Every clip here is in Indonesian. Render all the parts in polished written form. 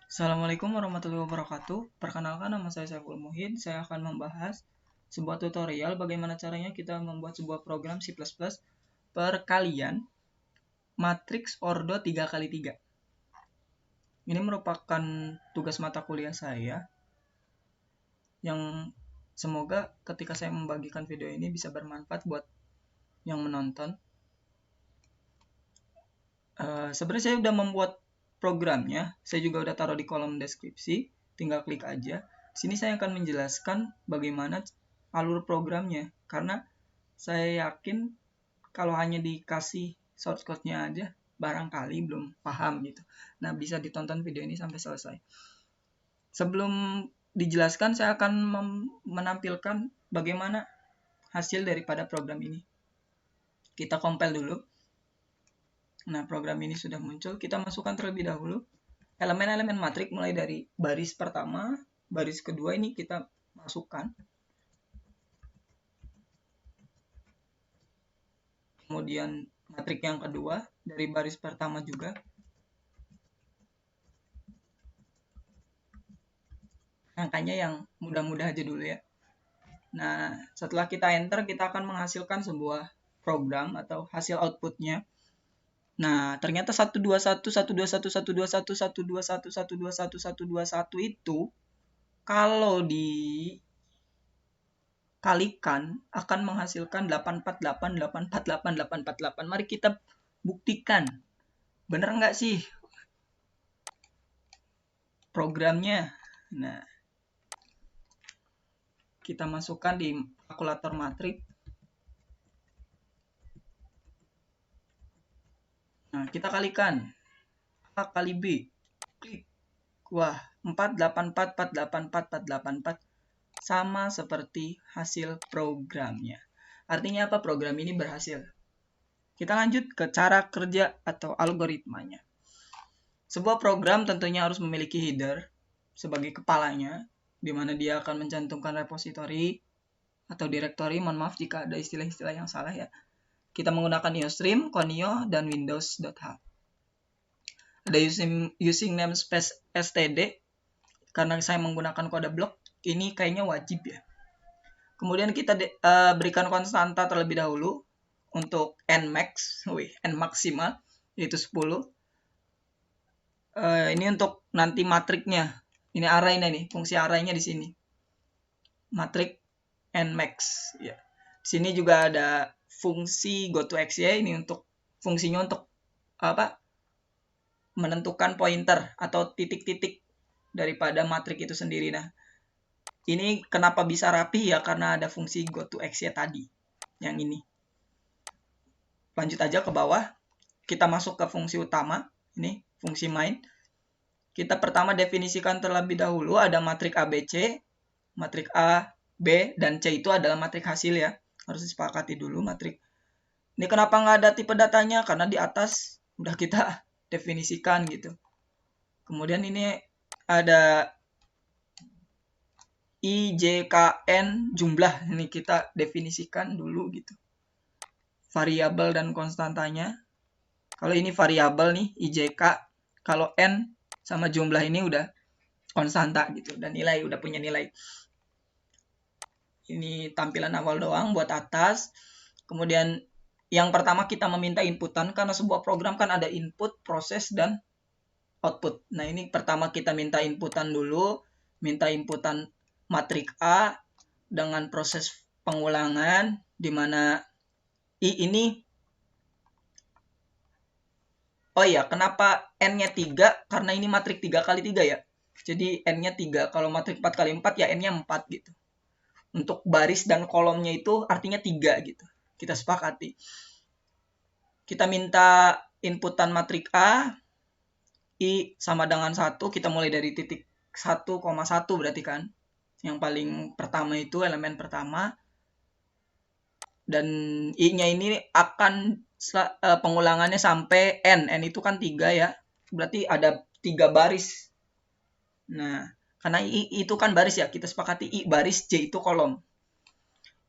Assalamualaikum warahmatullahi wabarakatuh. Perkenalkan, nama saya Saiful Muhid. Saya akan membahas sebuah tutorial bagaimana caranya kita membuat sebuah program C++ perkalian matriks ordo 3x3. Ini merupakan tugas mata kuliah saya yang semoga ketika saya membagikan video ini bisa bermanfaat buat yang menonton. Sebenarnya saya sudah membuat programnya, saya juga udah taruh di kolom deskripsi, tinggal klik aja. Sini saya akan menjelaskan bagaimana alur programnya, karena saya yakin kalau hanya dikasih shortcut-nya aja, barangkali belum paham gitu. Nah, bisa ditonton video ini sampai selesai. Sebelum dijelaskan, saya akan menampilkan bagaimana hasil daripada program ini. Kita compile dulu. Nah, program ini sudah muncul. Kita masukkan terlebih dahulu elemen-elemen matrik mulai dari baris pertama, baris kedua ini kita masukkan. Kemudian matrik yang kedua dari baris pertama juga. Angkanya yang mudah-mudah aja dulu ya. Nah, setelah kita enter, kita akan menghasilkan sebuah program atau hasil outputnya. Nah, ternyata 121, 121, 121, 121, 121, 121 itu kalau dikalikan akan menghasilkan 848, 848, 848. Mari kita buktikan. Bener nggak sih programnya? Nah, kita masukkan di kalkulator matrik. Nah, kita kalikan A kali B. Klik. Wah, 484, 484, 484 sama seperti hasil programnya. Artinya apa? Program ini berhasil. Kita lanjut ke cara kerja atau algoritmanya. Sebuah program tentunya harus memiliki header sebagai kepalanya, di mana dia akan mencantumkan repositori atau directory. Mohon maaf jika ada istilah-istilah yang salah ya. Kita menggunakan IOStream, Conio, dan Windows.h. Ada using namespace std, karena saya menggunakan kode blok, ini kayaknya wajib ya. Kemudian kita berikan konstanta terlebih dahulu untuk nmax, n maksimal, yaitu 10. Ini untuk nanti matriknya. Ini arraynya nih, fungsi arraynya di sini. Matrik nmax ya. Di sini juga ada fungsi goToXY, ini untuk fungsinya untuk apa? Menentukan pointer atau titik-titik daripada matrik itu sendiri. Nah, ini kenapa bisa rapi ya, karena ada fungsi goToXY tadi. Yang ini. Lanjut aja ke bawah. Kita masuk ke fungsi utama. Ini fungsi main. Kita pertama definisikan terlebih dahulu ada matrik ABC. Matrik A, B, dan C itu adalah matrik hasil ya. Harus disepakati dulu matrik. Ini kenapa nggak ada tipe datanya? Karena di atas udah kita definisikan gitu. Kemudian ini ada IJKN jumlah. Ini kita definisikan dulu gitu. Variabel dan konstantanya. Kalau ini variabel nih, IJK. Kalau N sama jumlah ini udah konstanta gitu. Dan nilai, udah punya nilai. Ini tampilan awal doang buat atas. Kemudian yang pertama kita meminta inputan, karena sebuah program kan ada input, proses, dan output. Nah, ini pertama kita minta inputan dulu. Minta inputan matrik A dengan proses pengulangan, di mana I ini, oh iya, kenapa N-nya 3? Karena ini matrik 3x3 ya. Jadi N-nya 3. Kalau matrik 4x4 ya N-nya 4 gitu. Untuk baris dan kolomnya itu artinya 3 gitu. Kita sepakati. Kita minta inputan matrik A, I sama dengan 1. Kita mulai dari titik 1,1 berarti kan. Yang paling pertama itu elemen pertama. Dan I-nya ini akan pengulangannya sampai N. N itu kan 3 ya. Berarti ada 3 baris. Nah, karena I itu kan baris ya. Kita sepakati I baris, J itu kolom.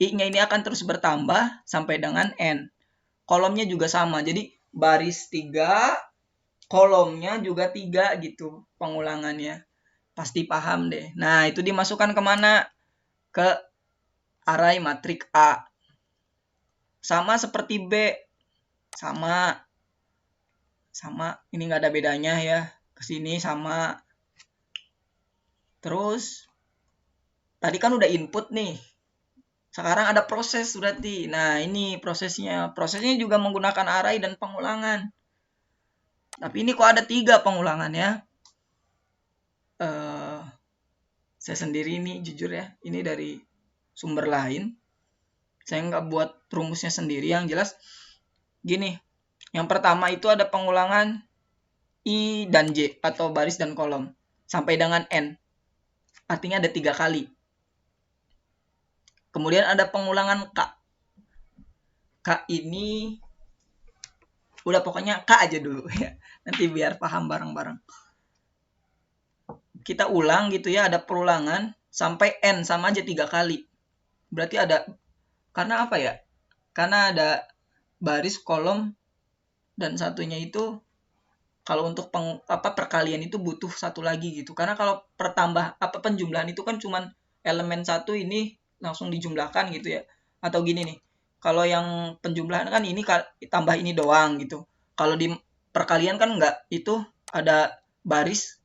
I-nya ini akan terus bertambah sampai dengan N. Kolomnya juga sama. Jadi baris 3, kolomnya juga 3 gitu pengulangannya. Pasti paham deh. Nah, itu dimasukkan kemana? Ke array matrik A. Sama seperti B. Sama. Ini nggak ada bedanya ya. Kesini sama. Terus, tadi kan udah input nih. Sekarang ada proses berarti. Nah, ini prosesnya. Prosesnya juga menggunakan array dan pengulangan. Tapi ini kok ada 3 pengulangannya. Saya sendiri ini jujur ya, ini dari sumber lain. Saya nggak buat rumusnya sendiri. Yang jelas gini, yang pertama itu ada pengulangan I dan J atau baris dan kolom sampai dengan N. Artinya ada 3 kali. Kemudian ada pengulangan K. K ini udah pokoknya K aja dulu ya. Nanti biar paham bareng-bareng. Kita ulang gitu ya, ada perulangan sampai N sama aja 3 kali. Berarti ada, karena apa ya? Karena ada baris, kolom, dan satunya itu kalau untuk perkalian itu butuh satu lagi gitu. Karena kalau penjumlahan itu kan cuman elemen satu ini langsung dijumlahkan gitu ya. Atau gini nih, kalau yang penjumlahan kan ini tambah ini doang gitu. Kalau di perkalian kan enggak, itu ada baris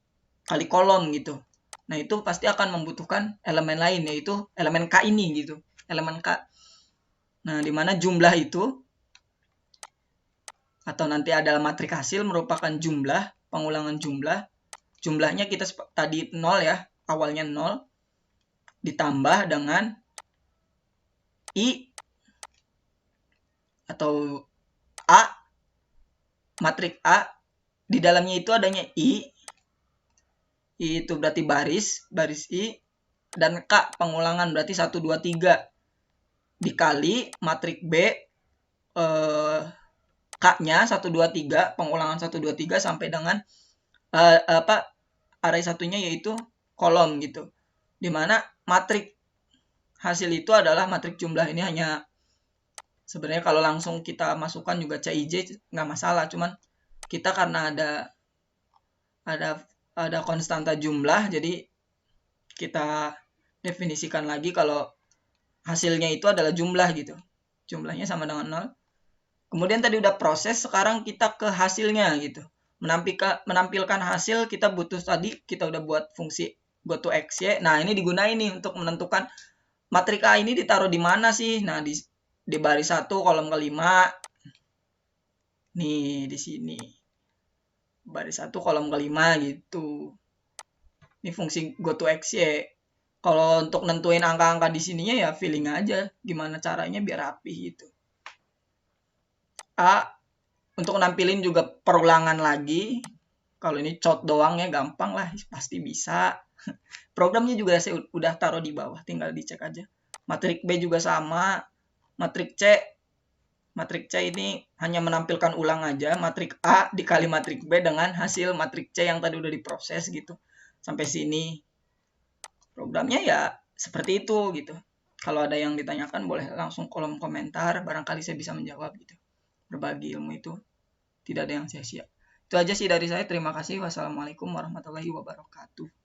kali kolom gitu. Nah, itu pasti akan membutuhkan elemen lain, yaitu elemen K ini gitu. Elemen K. Nah, di mana jumlah itu atau nanti adalah matrik hasil merupakan jumlah, pengulangan jumlah. Jumlahnya kita tadi 0 ya, awalnya 0 ditambah dengan I atau A, matrik A. Di dalamnya itu adanya I itu berarti baris I, dan K pengulangan berarti 1, 2, 3 dikali matrik B K-nya 1, 2, 3 pengulangan 1, 2, 3 sampai dengan array satunya yaitu kolom gitu. Dimana matrik hasil itu adalah matrik jumlah. Ini hanya sebenarnya kalau langsung kita masukkan juga CIJ nggak masalah, cuman kita karena ada konstanta jumlah, jadi kita definisikan lagi kalau hasilnya itu adalah jumlah gitu. Jumlahnya sama dengan 0. Kemudian tadi udah proses, sekarang kita ke hasilnya gitu. Menampilkan hasil kita butuh tadi, kita udah buat fungsi GoToXY. Nah, ini digunain nih untuk menentukan matrik A ini ditaruh di mana sih? Nah, di baris 1 kolom kelima. Nih, di sini. Baris 1 kolom kelima gitu. Ini fungsi GoToXY. Kalau untuk nentuin angka-angka di sininya ya feeling aja. Gimana caranya biar rapi gitu. A, untuk nampilin juga perulangan lagi. Kalau ini cot doang ya gampang lah, pasti bisa. Programnya juga saya udah taruh di bawah, tinggal dicek aja. Matrik B juga sama. Matrik C ini hanya menampilkan ulang aja. Matrik A dikali matrik B dengan hasil matrik C yang tadi udah diproses gitu. Sampai sini. Programnya ya seperti itu gitu. Kalau ada yang ditanyakan boleh langsung kolom komentar, barangkali saya bisa menjawab gitu. Berbagi ilmu itu tidak ada yang sia-sia. Itu aja sih dari saya. Terima kasih. Wassalamualaikum warahmatullahi wabarakatuh.